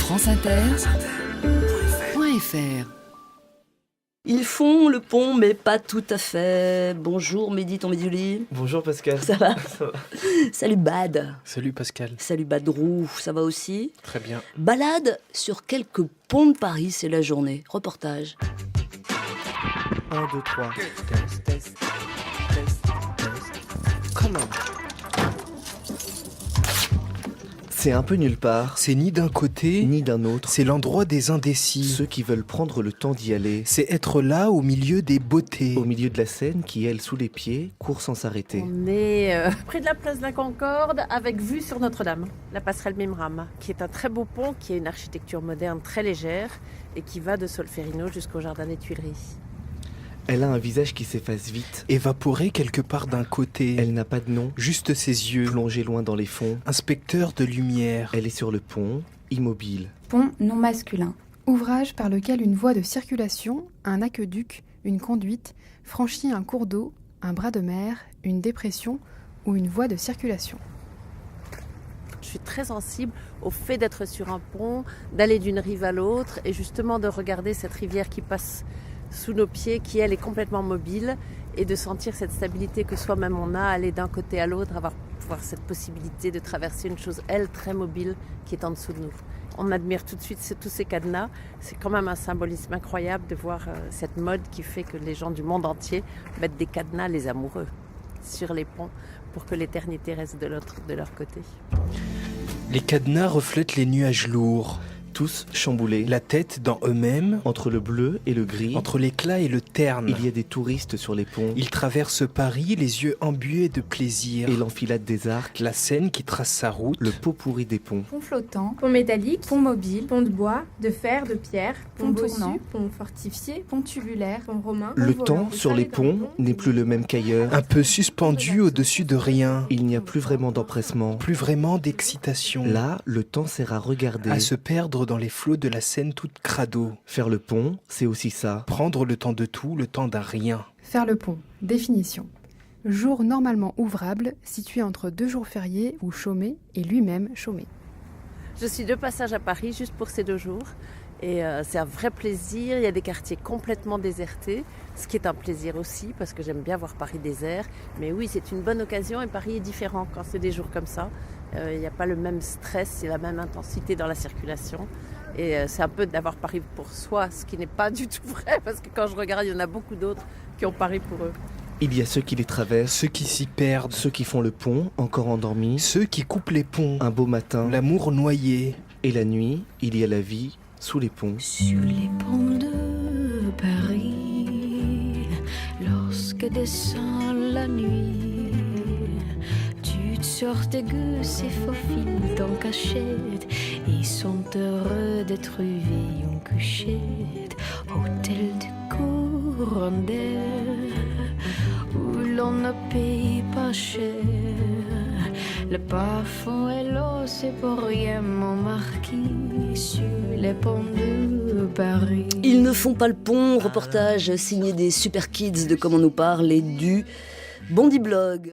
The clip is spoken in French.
franceinter.fr. Ils font le pont, mais pas tout à fait. Bonjour Mehdi, ton Méduli. Bonjour Pascal. Ça va? Ça va. Salut Bad. Salut Pascal. Salut Badrou, ça va aussi? Très bien. Balade sur quelques ponts de Paris, c'est la journée. Reportage. 1, 2, 3. Test. Comment? C'est un peu nulle part, C'est ni d'un côté, ni d'un autre. c'est l'endroit des indécis. Ceux qui veulent prendre le temps d'y aller. C'est être là au milieu des beautés. Au milieu de la Seine qui, elle, sous les pieds, court sans s'arrêter. On est près de la place de la Concorde avec vue sur Notre-Dame, la passerelle Mimram, qui est un très beau pont, qui a une architecture moderne très légère et qui va de Solferino jusqu'au jardin des Tuileries. Elle a un visage qui s'efface vite. Évaporé quelque part d'un côté. Elle n'a pas de nom, Juste ses yeux. plongée loin dans les fonds. Inspecteur de lumière. Elle est sur le pont, immobile. Pont non masculin. Ouvrage par lequel une voie de circulation, un aqueduc, une conduite, franchit un cours d'eau, un bras de mer, une dépression ou une voie de circulation. Je suis très sensible au fait d'être sur un pont, d'aller d'une rive à l'autre et justement de regarder cette rivière qui passe sous nos pieds, qui elle est complètement mobile, et de sentir cette stabilité que soi-même on a, aller d'un côté à l'autre, avoir cette possibilité de traverser une chose, elle, très mobile, qui est en dessous de nous. On admire tout de suite tous ces cadenas. C'est quand même un symbolisme incroyable de voir cette mode qui fait que les gens du monde entier mettent des cadenas, les amoureux, sur les ponts pour que l'éternité reste de leur côté. Les cadenas reflètent les nuages lourds. Tous chamboulés. La tête dans eux-mêmes, Entre le bleu et le gris, entre l'éclat et le terne. il y a des touristes sur les ponts. Ils traversent Paris, les yeux embués de plaisir. Et l'enfilade des arcs, La Seine qui trace sa route. le pot pourri des ponts. Pont flottant, Pont métallique, pont mobile, pont de bois, de fer, de pierre, pont pont tournant, bossu, pont fortifié, pont tubulaire, pont romain. Le volant. temps sur les ponts n'est plus le même qu'ailleurs. Un peu suspendu au-dessus de rien. Il n'y a plus vraiment d'empressement. Plus vraiment d'excitation. Là, le temps sert à regarder. À se perdre dans les flots de la Seine toute crado. Faire le pont, c'est aussi ça. Prendre le temps de tout, le temps d'un rien. Faire le pont. Définition. Jour normalement ouvrable, situé entre 2 jours fériés ou chômé et lui-même chômé. Je suis de passage à Paris juste pour ces 2 jours. Et c'est un vrai plaisir. Il y a des quartiers complètement désertés, ce qui est un plaisir aussi parce que j'aime bien voir Paris désert. Mais oui, c'est une bonne occasion et Paris est différent quand c'est des jours comme ça. Il n'y a pas le même stress et la même intensité dans la circulation. Et c'est un peu d'avoir Paris pour soi, ce qui n'est pas du tout vrai parce que quand je regarde, il y en a beaucoup d'autres qui ont Paris pour eux. Il y a ceux qui les traversent, Ceux qui s'y perdent. ceux qui font le pont, encore endormis. Ceux qui coupent les ponts. Un beau matin. L'amour noyé. Et la nuit, il y a la vie sous les ponts. Sur les ponts de Paris, lorsque descend la nuit, tu te sors tes gus et faufiles en cachette. Ils sont heureux d'être vus en couchette. Hôtel de Courandel, où l'on ne paye pas cher. Le parfum et l'eau, c'est pour rien, mon marquis, sur les ponts de Paris. Ils ne font pas le pont, reportage signé des super kids de Comment nous parle et du Bondy Blog.